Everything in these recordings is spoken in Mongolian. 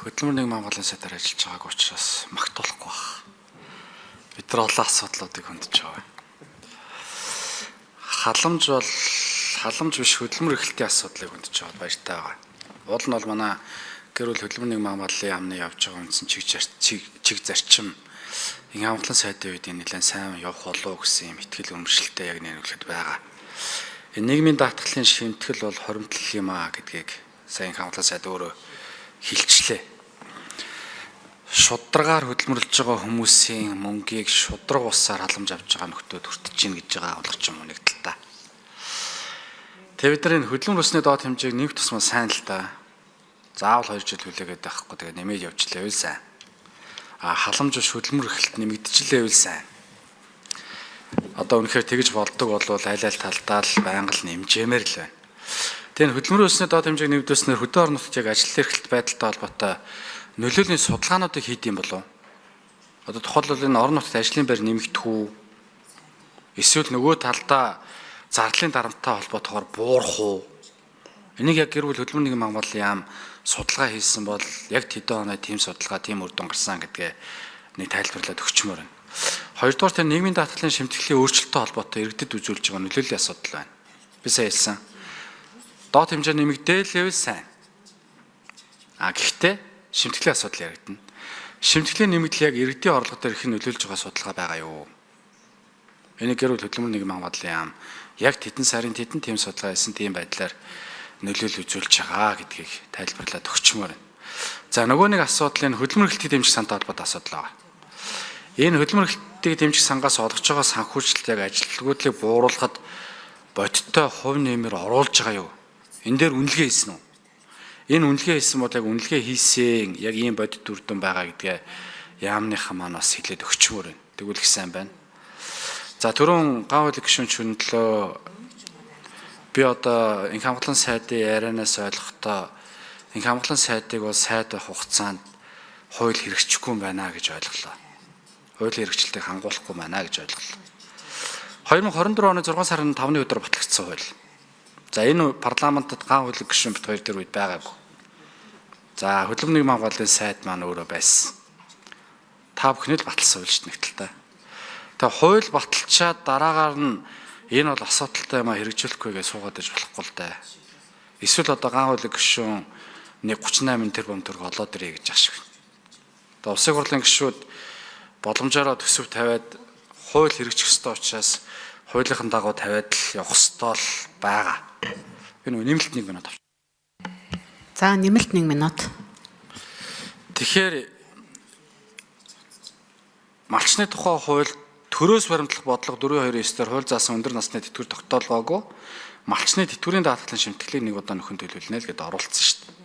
Хөдөлмөрийн Монголын сайдаар ажиллаж байгааг учраас магтуулахгүй байна. Бид нар олон асуудлуудыг хөндөж байгаа. Халамж биш хөдөлмөр эрхлэлтийн асуудлыг хөндөж байгаа баяртай байгаа. Уул нь бол манай гэр бүл хөдөлмөрийн Монголын яамны явж байгаа үндсэн чиг зарчим ин хамтлан сайдын үед нэлээд сайн явах болов гэсэн юм итгэл өмөршлөлттэй яг нэрвэрлэхэд байгаа. Энэ нийгмийн даатгалын шимтгэл бол хоримтлал юм а гэдгийг сайн хамтлан сайд өөрөө хилчлээ. Шударгаар хөдөлмөрлөж байгаа хүмүүсийн мөнгийг шудраг усаар халамж авч байгаа нөхдөөд хүртэж гин гэж байгаа авлагч юм нэг талтай. Тэгээ бид нар энэ хөдөлмөр усны доод хэмжээг нэмэх тусмаа сайн л да. Заавал 2 жил хүлээгээд байхгүй тэгээ нэмээд явчлаа үл сайн. Халамж биш хөдөлмөр эрхлэлт нэмэгдчихлээ үл сайн. Одоо үнэхээр тэгж болдог болвол аль талдаа л байнга л нэмжэмээр л байна. Тэгээ хөдөлмөрийн усны доод хэмжээг нэмэгдүүлснээр хөдөө орон нутгийн ажил эрхлэлт байдалтай холбоотой нөлөөллийн судалгаануудыг хийдэм болов. Одоо тухайлбал энэ орон нутгад ажлын байр нэмэгдэх үү? Эсвэл нөгөө талдаа зардлын дарамттай холбоотойгоор буурах уу? Энийг яг гэр бүл хөдөлмөрийн Монголын яам судалгаа хийсэн бол яг тэдэн оноо тийм судалгаа, тийм үр дүн гарсан гэдгээ нэг тайлбарлаад өгчмөр байна. Хоёрдугаар тэр нийгмийн даатгалын шимтгэлийн өөрчлөлттэй холбоотой иргэдэд үзүүлж байгаа нөлөөллийн асуудал байна. Би сайн хэлсэн. Доод хэмжээ нэмэгдээлээвэл сайн. Гэхдээ шимтгэлийн асуудал яригдана. Шимтгэлийн нэмэгдэл яг иргэдийн орлого дээр их нөлөөлж байгаа судалгаа байгаа юу? Энийг гэр бүл хөдөлмөрийн Монголын яам яг тэдэн сарын тэдэн тийм судалгаа хийсэн тийм байдлаар нөлөөлөл үзүүлж байгаа гэдгийг тайлбарлаад өгчмөр байна. За нөгөө нэг асуудал энэ хөдөлмөр эрхлэлтийн дэмжих сантай холбоотой асуудал байгаа. Энэ хөдөлмөр эрхлэлтийн дэмжих сангаас олгож байгаа санхүүжилт яг ажилтнуудыг бууруулахад бодиттой хувь нэмэр оруулж байгаа юу? Энэ дээр үнэлгээ хийсэн үү? Энэ үнэлгээ хийсэн бол яг үнэлгээ хийсэн яг ийм бодит үр дүн байгаа гэдгээ яамныхан маань бас хэлээд өгчмөр байна. Тэгвэл их сайн байна. За түрүүн гавь гишүүн чөндлөө би одоо инх хамгаалан сайдын ярианаас ойлгохдоо инх хамгаалан сайдыг бол сайд байх хугацаанд хууль хэрэгжихгүй байна гэж ойлголоо. Хуулийн хэрэгжилтийг хангуулахгүй байна гэж ойлголоо. 2024 оны 6 сарын 5-ны өдөр батлагдсан хууль. За энэ парламентод гавь гишүүн бит хоёр дээр үед байгаагүй. За хөдөлмөрийн Монголын сайд маань өөрөө байсан. Та бүхний л баталсан хууль шүү дээ нэг талтай. Тэгээ хууль баталчаад дараагаар нь энэ бол асуудалтай юм а хэрэгжүүлэхгүй гэж суугаад иж болохгүй л дээ. Эсвэл одоо гавь гишүүн нэг 38 тэрбум төгрөг олоод ирээ гэж ашиг. Одоо улсын хурлын гишүүд боломжоор төсөв тавиад хууль хэрэгжих ёстой учраас хуулийнхын дагуу тавиад л явах ёстой л байгаа. Энэ нэмэлт 1 минут авч. За нэмэлт 1 минут. Тэгэхээр малчны тухай хууль төрөөс баримтлах бодлого 429-дэр хууль заасан өндөр насны тэтгэвэр тогтоолгоогүй малчны тэтгэврийн даатгалын шимтгэлийг нэг удаа нөхөн төлөвлөнө л гэдээ оруулсан шүү дээ.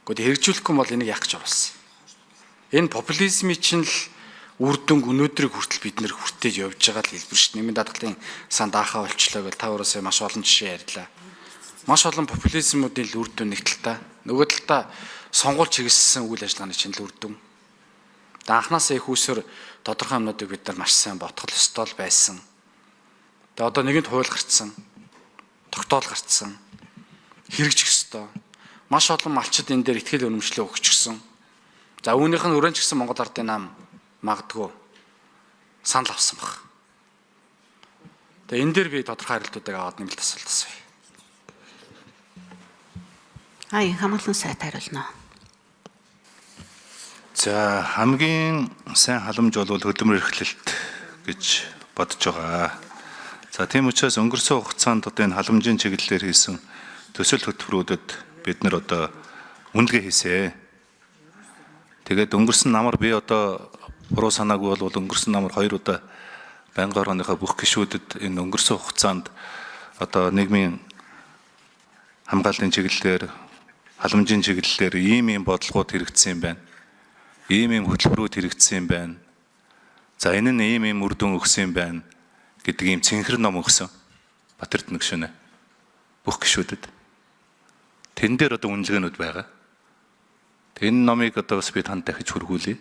Гэхдээ хэрэгжүүлэхгүй бол энийг яах гэж оруулсан. Энэ популизмын чинь л үр дүн өнөөдрийг хүртэл бид нэр хүртээж явж байгаа л хэлбэр шүү дээ. Нийгмийн даатгалын сан даахаа болчлоо гэж та өөрөөсөө маш олон жишээ ярьлаа. Маш олон популизмуудын л үр дүн нэг талтай. Нөгөө талдаа сонгуульч чиглэсэн үйл ажиллагааны чинь л үр дүн. Анхнаасаа их усөр тодорхой юмнуудыг бид нар маш сайн бодох ёстой л байсан. Тэгээ одоо нэгэнт хууль гарцсан. Тогтоол гарцсан. Хэрэгжих ёстой. Маш олон малчид энэ дээр ихтгэл үнэмшлээ өгчихсөн. За үүнийх нь өрөөнд ч гэсэн Монгол Ардын нам магадгүй санал авсан баг. Тэгээ энэ дээр би тодорхой хариултуудыг аваад нэмэлт асуулт асууя. Инх хамгаалан сайд хариулна. За хамгийн сайн халамж бол хөдөлмөр эрхлэлт гэж бодож байгаа. За тийм учраас өнгөрсөн хугацаанд одоо энэ халамжийн чиглэлээр хийсэн төсөл хөтөлбөрүүдэд бид нар одоо үнэлгээ хийсэ. Тэгээд өнгөрсөн намар би одоо буруу санаагүй бол өнгөрсөн намар 2 удаа байнгын орооныхаа бүх гишүүдэд энэ өнгөрсөн хугацаанд одоо нийгмийн хамгааллын чиглэлээр халамжийн чиглэлээр ийм бодлогууд хэрэгжсэн юм байна. Ийм хөтөлбөрүүд хэрэгжсэн юм байна. За энэ нь ийм үр дүн өгсөн юм байна гэдэг ийм цэнхэр ном өгсөн. Батэрдэн гишүүнэ. Бүх гишүүдэд. Тэн дээр одоо үнэлгээнүүд байгаа. Энэ номыг одоо бас би танд дахиж хүргүүлье.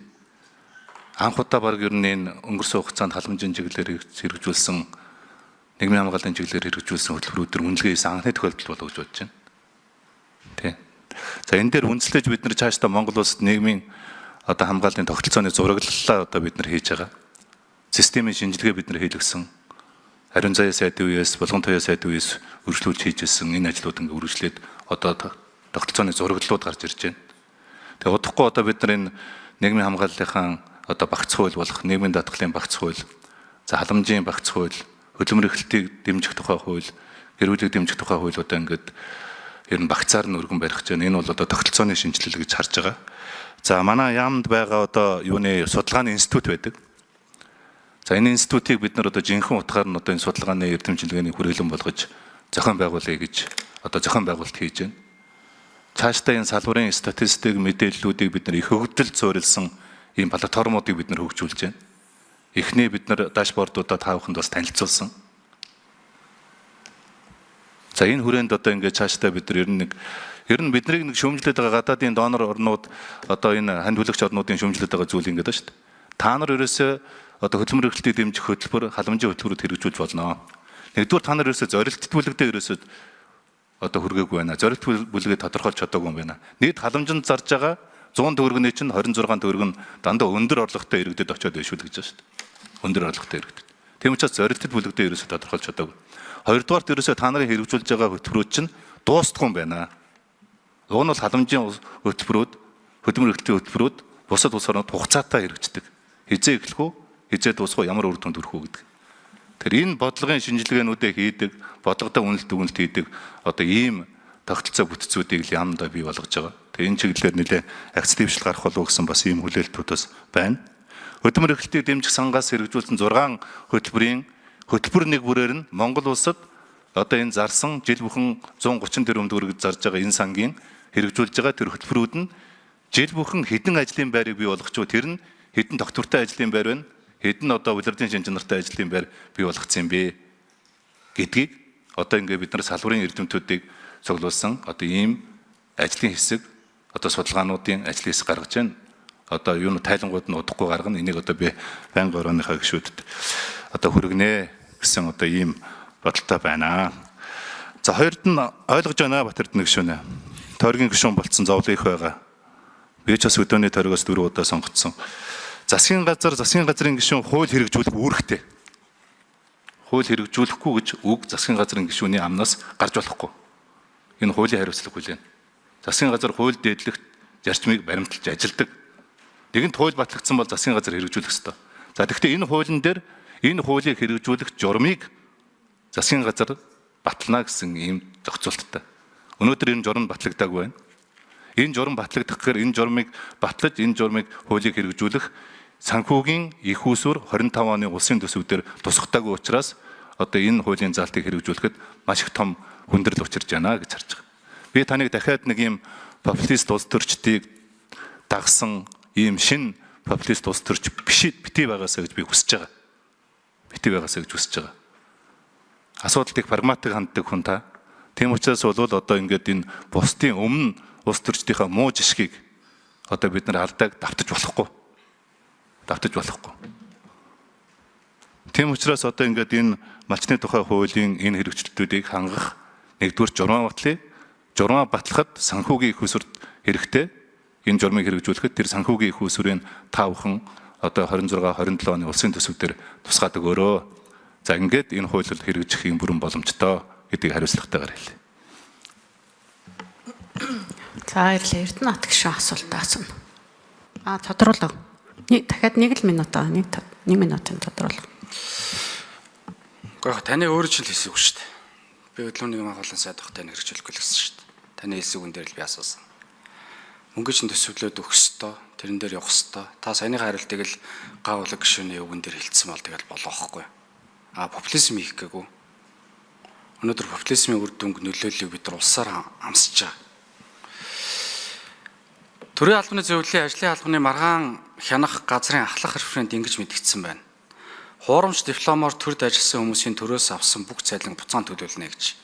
Анх удаа баг ер нь энэ өнгөрсөн хугацаанд халамжийн чиглэлээр хэрэгжүүлсэн нийгмийн хамгааллын чиглэлээр хэрэгжүүлсэн хөтөлбөрүүдээр үнэлгээ хийсэн анхны тохиолдол болов гэж бодож байна. Тэ. За энэ дээр үндэслэж бид нар цаашдаа Монгол улсад нийгмийн одоо хамгааллын тогтолцооны зураглалаа одоо бид нар хийж байгаа. Системийн шинжилгээ бид нар хийлгэсэн. Ариун заяа сайдын үеэс, Булган туяа сайдын үеэс үргэлжлүүлж хийжсэн энэ ажлууд ингээ үргэлжлээд одоо тогтолцооны зураглалууд гарч ирж байна. Тэгээ удахгүй одоо бид нар энэ нийгмийн хамгааллынхаа одоо багц хууль болох нийгмийн даатгалын багц хууль, за халамжийн багц хууль, хөдөлмөр эрхлэлтийг дэмжих тухай хууль, гэр бүлийг дэмжих тухай хуулиудаа ингээд ер нь багцаар нь өргөн барих гэж байна. Энэ бол одоо тогтолцооны шинжилэл гэж харж байгаа. За манай яамд байгаа одоо юуны судалгааны институт байдаг. За энэ институтыг бид нар одоо жинхэнэ утгаар нь одоо энэ судалгааны эрдэмтдийн хүрээлэн болгож зохион байгуулъя гэж одоо зохион байгуулалт хийж байна. Цаашдаа энэ салбарын статистик мэдээллүүдийг бид нар их хөгжөлд суурилсан ийм платформуудыг бид нар хөгжүүлж байна. Эхний бид нар дашбордуудаа та бүхэнд бас танилцуулсан. За энэ хүрээнд одоо ингээд цаашдаа бид нар ер нь биднийг нэг шүүмжлээд байгаа гадаадын донор орнууд одоо энэ ханд хүлэгч орнуудын шүүмжлээд байгаа зүйл ингээд байна шүү дээ. Та нар ерөөсөө одоо хөдөлмөр эрхлэлтийг дэмжих хөтөлбөр, халамжийн хөтөлбөрөд хэрэгжүүлж болно. Нэгдүгээр та нар ерөөсөө зорилт бүлэгдээ ерөөсөө одоо хүргээгүй байна. Зорилт бүлгээ тодорхойлж чадаагүй юм байна. Нийт халамжинд зарж байгаа 100 төгрөгийн чинь 26 төгрөг нь дандаа өндөр орлоготой иргэдэд очиод байшгүй л гэж байна шүү дээ. Өндөр орлоготой иргэдэд. Тийм учраас зорилт бүлэгдээ ерөөсөө тодорхойлж чадаагүй. Хоёрдугаарт ерөөсөө та нарын хэрэгжүүлж байгаа хөтөлбөрүүд чинь дуустахгүй юм байна. Уг нь бол халамжийн хөтөлбөрүүд, хөдөлмөр эрхлэлийн хөтөлбөрүүд бусад улс орнууд хугацаатай хэрэгждэг. Хизээ эхлэх үү, хизээ дуусах уу, ямар үр дүнд хүрэх үү гэдэг. Тэгэхээр энэ бодлогын шинжилгээнүүдээ хийдэг, бодлоготой үнэлт хийдэг одоо ийм тогтолцоо бүтцүүдийг л яамдаа бий болгож байгаа. Тэгээ энэ чиглэлээр нэлээ акц дэвшил гарах болов гэсэн бас ийм хүлээлтүүд бас байна. Хөдөлмөр эрхлэлтийг дэмжих сангаас хэрэгжүүлсэн 6 хөтөлбөр нэг бүрээр нь Монгол улсад одоо энэ зарсан жил бүхэн 130 тэрбум төгрөг зарж байгаа энэ сангийн хэрэгжүүлж байгаа тэр хөтөлбөрүүд нь жил бүхэн хэдэн ажлын байрыг бий болгоч уу, тэр нь хэдэн доктортой ажлын байр байна, хэдэн одоо улиралын шинжнэртэй ажлын байр бий болгоцсон юм бэ гэдгийг одоо ингээд бид нар салбарын эрдэмтдүүдийг цуглуулсан одоо ийм ажлын хэсэг одоо судалгаануудын ажлын хэсэг гаргаж байна. Одоо юу н тайлангууд нь удахгүй гаргана. Энийг одоо би байнгын орооныхаа гишүүдэд одоо хүргэнэ гэсэн одоо ийм бодолтой байна. За хоёрд нь ойлгож байна Батэрдэн гишүүнэ. Тойргийн гишүүн болцсон зовлон их байгаа. Би ч бас өдөөний тойргоос 4 удаа сонгогдсон. Засгийн газрын гишүүн хууль хэрэгжүүлэх үүрэгтэй. Хууль хэрэгжүүлэхгүй гэж үг засгийн газрын гишүүний амнаас гарч болохгүй. Энэ хуулийн хариуцлага хүлээн. Засгийн газар хууль дээдлэх зарчмыг баримталж ажилдаг. Нэгэнт хууль батлагдсан бол засгийн газар хэрэгжүүлэх ёстой. За тэгэхээр энэ хуулийн дээр энэ хуулийг хэрэгжүүлэх журмыг засгийн газар батлана гэсэн ийм зохицуулттай. Өнөөдөр энэ журам батлагдаагүй байна. Энэ журам батлагдах гэхээр энэ журмыг батлаж энэ журмыг хуулийг хэрэгжүүлэх санхүүгийн их усүр 25 оны улсын төсвүүдээр тусгатаагүй учраас одоо энэ хуулийн заалтыг хэрэгжүүлэхэд маш их том хүндрэл учирч байна гэж харж байгаа. Би таныг дахиад нэг ийм популист улс төрчдийг дагсан ийм шин популист улс төрч битгий байгаасаа гэж би хүсэж байгаа. Битгий байгаасаа гэж хүсэж байгаа. Асуудалд их прагматик ханддаг хүн та. Тийм учраас бол одоо ингээд энэ бусдын өмнө улс төрчдийнхаа муу жишгийг одоо бид нар алдааг давтаж болохгүй. Тийм учраас одоо ингээд энэ малчны тухай хуулийн энэ хэрэгжилтүүдийг хангах нэгдүгээр журмаа батлахад санхүүгийн их усүрт хэрэгтэй. Энэ журмыг хэрэгжүүлэхэд тэр санхүүгийн их усүрийн та бүхэн одоо 26-27 оны улсын төсвүүдээр тусгаад өгөөрөө. За ингээд энэ хуулиуд хэрэгжих юм бүрэн боломжтой гэдгийг хариуцлагатайгаар хэлье. За баярлалаа. Эрдэнэт гишүүн асуултаа асууна. Тодруулав. Дахиад 1 минут аа. 1 минутын тодруулав. Гэхдээ таны өөрөө ч л хэлсэйг шүү дээ. Би хөдөлмөрийн хамгааллын сайд багтаа хэрэгжүүлэхгүй л гэсэн шүү дээ. Таны хэлсэйгүн дээр л би асуусан. Мөнгө чинь төсвөлөөд өгөх ёстой, тэрэн дээр явах ёстой. Та саяныхаа харилцааг л гавлаг гишүүний үгэн дээр хэлсэн бол тэгэл болохгүй. Популизм хийх гээгүй. Өнөөдөр популизмын үр дүнг нөлөөллийг бид нар улсаар амсаж байгаа. Төрийн албаны зөвлөлийн ажлын албаны маргаан хянах газрын ахлах референт ингэж мэдгдсэн байна. Хуурамч дипломоор төрд ажилласан хүмүүсийн төрөөс авсан бүх цалин буцаан төлөвлөнө гэж.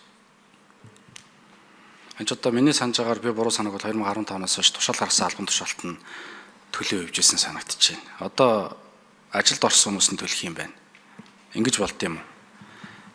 Энд одоо миний санаж байгаагаар би буруу санаг бол 2015-оос хойш тушаал гаргасан албан тушаалт нь төлөө өвжсэн санагдчихэв. Одоо ажилд орсон хүмүүс нь төлөх юм байна. Ингэж болд юм уу?